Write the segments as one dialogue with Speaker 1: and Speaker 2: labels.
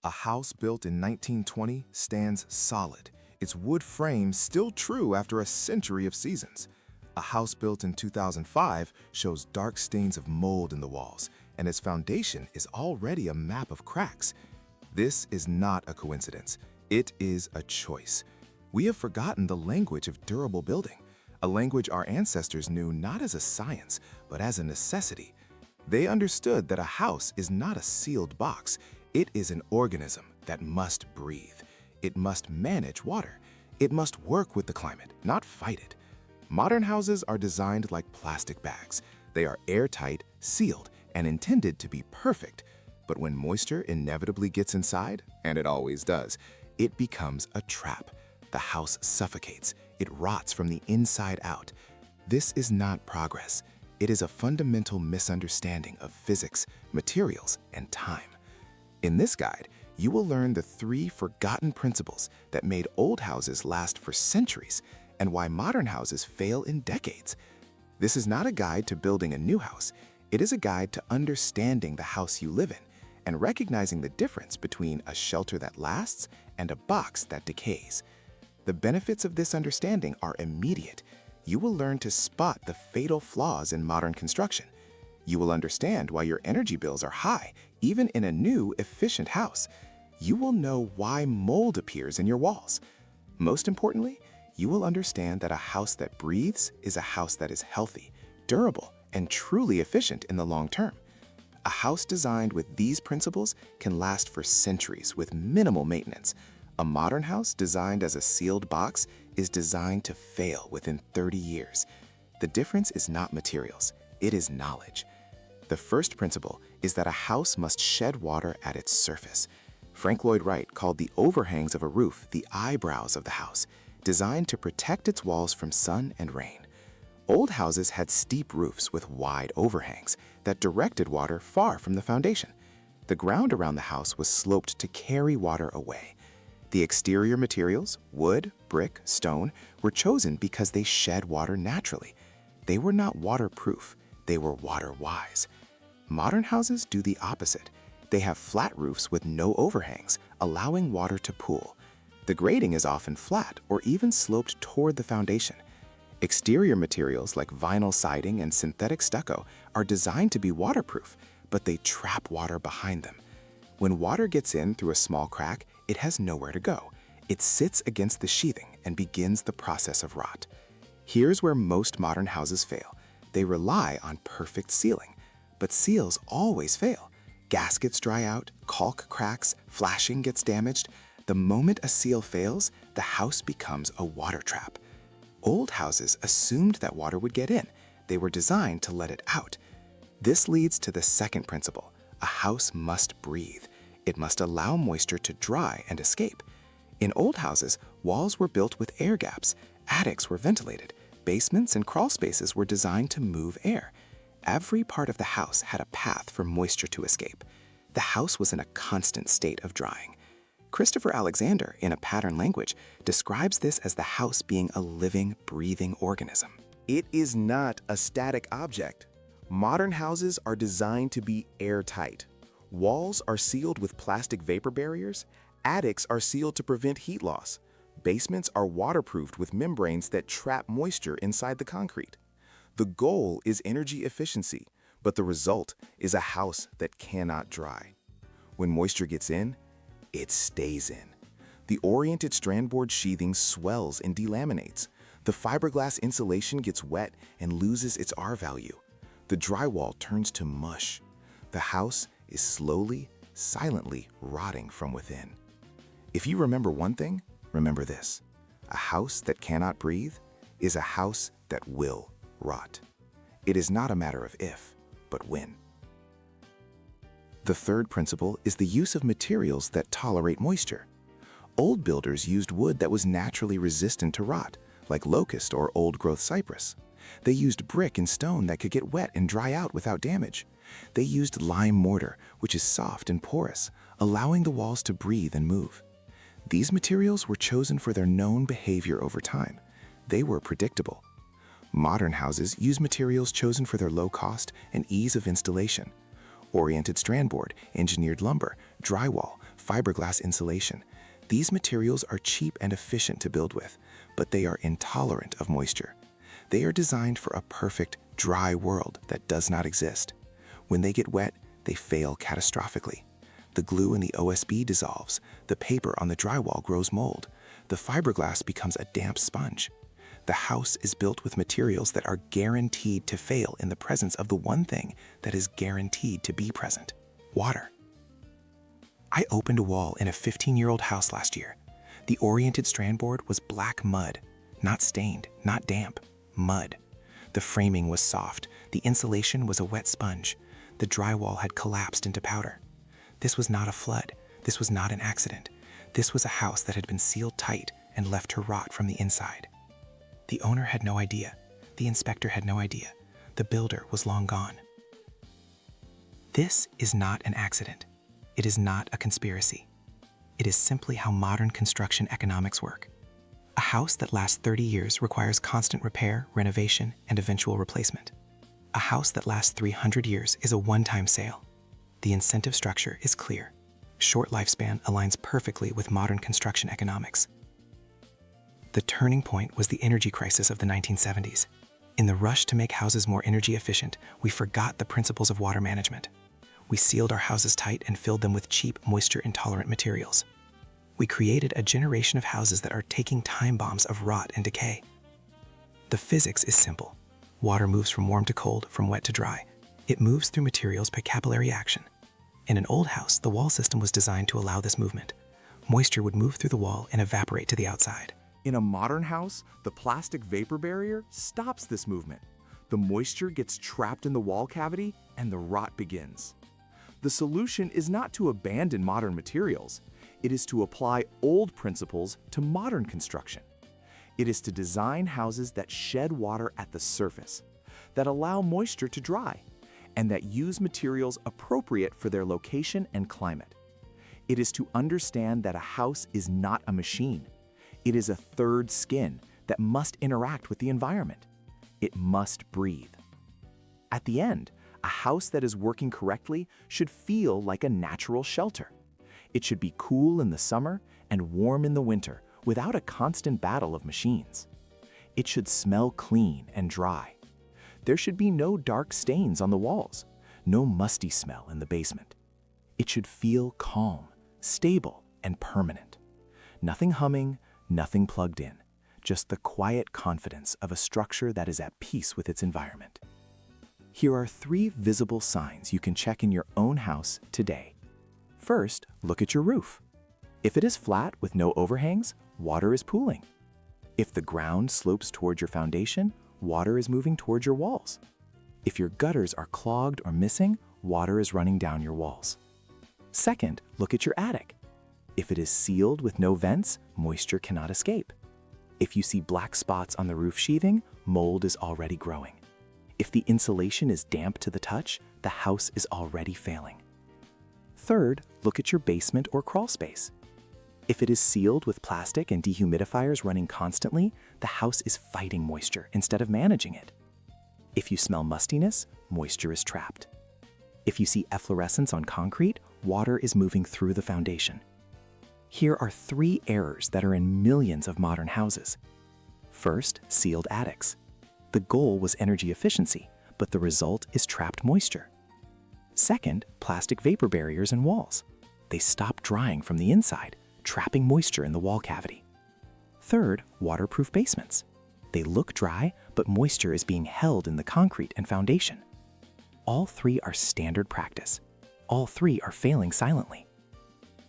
Speaker 1: A house built in 1920 stands solid, its wood frame still true after a century of seasons. A house built in 2005 shows dark stains of mold in the walls, and its foundation is already a map of cracks. This is not a coincidence. It is a choice. We have forgotten the language of durable building, a language our ancestors knew not as a science, but as a necessity. They understood that a house is not a sealed box. It is an organism that must breathe. It must manage water. It must work with the climate, not fight it. Modern houses are designed like plastic bags. They are airtight, sealed, and intended to be perfect. But when moisture inevitably gets inside, and it always does, it becomes a trap. The house suffocates. It rots from the inside out. This is not progress. It is a fundamental misunderstanding of physics, materials, and time. In this guide, you will learn the 3 forgotten principles that made old houses last for centuries and why modern houses fail in decades. This is not a guide to building a new house. It is a guide to understanding the house you live in and recognizing the difference between a shelter that lasts and a box that decays. The benefits of this understanding are immediate. You will learn to spot the fatal flaws in modern construction. You will understand why your energy bills are high, even in a new, efficient house. You will know why mold appears in your walls. Most importantly, you will understand that a house that breathes is a house that is healthy, durable, and truly efficient in the long term. A house designed with these principles can last for centuries with minimal maintenance. A modern house designed as a sealed box is designed to fail within 30 years. The difference is not materials, it is knowledge. The first principle is that a house must shed water at its surface. Frank Lloyd Wright called the overhangs of a roof the eyebrows of the house, designed to protect its walls from sun and rain. Old houses had steep roofs with wide overhangs that directed water far from the foundation. The ground around the house was sloped to carry water away. The exterior materials, wood, brick, stone, were chosen because they shed water naturally. They were not waterproof, they were water-wise. Modern houses do the opposite. They have flat roofs with no overhangs, allowing water to pool. The grading is often flat or even sloped toward the foundation. Exterior materials like vinyl siding and synthetic stucco are designed to be waterproof, but they trap water behind them. When water gets in through a small crack, it has nowhere to go. It sits against the sheathing and begins the process of rot. Here's where most modern houses fail. They rely on perfect sealing, but seals always fail. Gaskets dry out, caulk cracks, flashing gets damaged. The moment a seal fails, the house becomes a water trap. Old houses assumed that water would get in. They were designed to let it out. This leads to the second principle. A house must breathe. It must allow moisture to dry and escape. In old houses, walls were built with air gaps, attics were ventilated, basements and crawl spaces were designed to move air. Every part of the house had a path for moisture to escape. The house was in a constant state of drying. Christopher Alexander, in A Pattern Language, describes this as the house being a living, breathing organism.
Speaker 2: It is not a static object. Modern houses are designed to be airtight. Walls are sealed with plastic vapor barriers. Attics are sealed to prevent heat loss. Basements are waterproofed with membranes that trap moisture inside the concrete. The goal is energy efficiency, but the result is a house that cannot dry. When moisture gets in, it stays in. The oriented strand board sheathing swells and delaminates. The fiberglass insulation gets wet and loses its R value. The drywall turns to mush. The house is slowly, silently rotting from within. If you remember one thing, remember this. A house that cannot breathe is a house that will rot. It is not a matter of if, but when. The third principle is the use of materials that tolerate moisture. Old builders used wood that was naturally resistant to rot, like locust or old-growth cypress. They used brick and stone that could get wet and dry out without damage. They used lime mortar, which is soft and porous, allowing the walls to breathe and move. These materials were chosen for their known behavior over time. They were predictable. Modern houses use materials chosen for their low cost and ease of installation. Oriented strand board, engineered lumber, drywall, fiberglass insulation. These materials are cheap and efficient to build with, but they are intolerant of moisture. They are designed for a perfect, dry world that does not exist. When they get wet, they fail catastrophically. The glue in the OSB dissolves, the paper on the drywall grows mold, the fiberglass becomes a damp sponge. The house is built with materials that are guaranteed to fail in the presence of the one thing that is guaranteed to be present: water. I opened a wall in a 15-year-old house last year. The oriented strand board was black mud, not stained, not damp, mud. The framing was soft, the insulation was a wet sponge. The drywall had collapsed into powder. This was not a flood. This was not an accident. This was a house that had been sealed tight and left to rot from the inside. The owner had no idea. The inspector had no idea. The builder was long gone. This is not an accident. It is not a conspiracy. It is simply how modern construction economics work. A house that lasts 30 years requires constant repair, renovation, and eventual replacement. A house that lasts 300 years is a one-time sale. The incentive structure is clear. Short lifespan aligns perfectly with modern construction economics. The turning point was the energy crisis of the 1970s. In the rush to make houses more energy efficient, we forgot the principles of water management. We sealed our houses tight and filled them with cheap, moisture-intolerant materials. We created a generation of houses that are taking time bombs of rot and decay. The physics is simple. Water moves from warm to cold, from wet to dry. It moves through materials by capillary action. In an old house, the wall system was designed to allow this movement. Moisture would move through the wall and evaporate to the outside.
Speaker 1: In a modern house, the plastic vapor barrier stops this movement. The moisture gets trapped in the wall cavity and the rot begins. The solution is not to abandon modern materials. It is to apply old principles to modern construction. It is to design houses that shed water at the surface, that allow moisture to dry, and that use materials appropriate for their location and climate. It is to understand that a house is not a machine. It is a third skin that must interact with the environment. It must breathe. At the end, a house that is working correctly should feel like a natural shelter. It should be cool in the summer and warm in the winter without a constant battle of machines. It should smell clean and dry. There should be no dark stains on the walls, no musty smell in the basement. It should feel calm, stable, and permanent. Nothing humming, nothing plugged in, just the quiet confidence of a structure that is at peace with its environment. Here are 3 visible signs you can check in your own house today. First, look at your roof. If it is flat with no overhangs, water is pooling. If the ground slopes towards your foundation, water is moving towards your walls. If your gutters are clogged or missing, water is running down your walls. Second, look at your attic. If it is sealed with no vents, moisture cannot escape. If you see black spots on the roof sheathing, mold is already growing. If the insulation is damp to the touch, the house is already failing. Third, look at your basement or crawl space. If it is sealed with plastic and dehumidifiers running constantly, the house is fighting moisture instead of managing it. If you smell mustiness, moisture is trapped. If you see efflorescence on concrete, water is moving through the foundation. Here are 3 errors that are in millions of modern houses. First, sealed attics. The goal was energy efficiency, but the result is trapped moisture. Second, plastic vapor barriers in walls. They stop drying from the inside, trapping moisture in the wall cavity. Third, waterproof basements. They look dry, but moisture is being held in the concrete and foundation. All 3 are standard practice. All 3 are failing silently.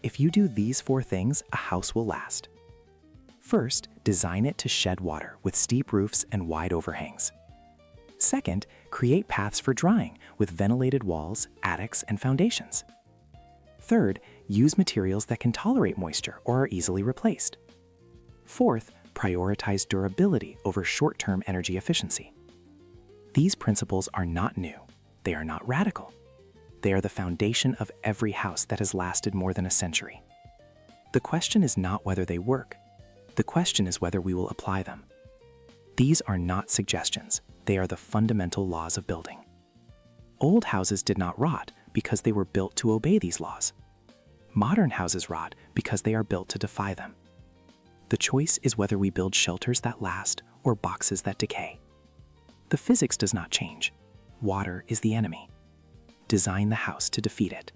Speaker 1: If you do these 4 things, a house will last. First, design it to shed water with steep roofs and wide overhangs. Second, create paths for drying with ventilated walls, attics, and foundations. Third, use materials that can tolerate moisture or are easily replaced. Fourth, prioritize durability over short-term energy efficiency. These principles are not new. They are not radical. They are the foundation of every house that has lasted more than a century. The question is not whether they work. The question is whether we will apply them. These are not suggestions. They are the fundamental laws of building. Old houses did not rot because they were built to obey these laws.
Speaker 3: Modern houses rot because they are built to defy them. The choice is whether we build shelters that last or boxes that decay. The physics does not change. Water is the enemy. Design the house to defeat it.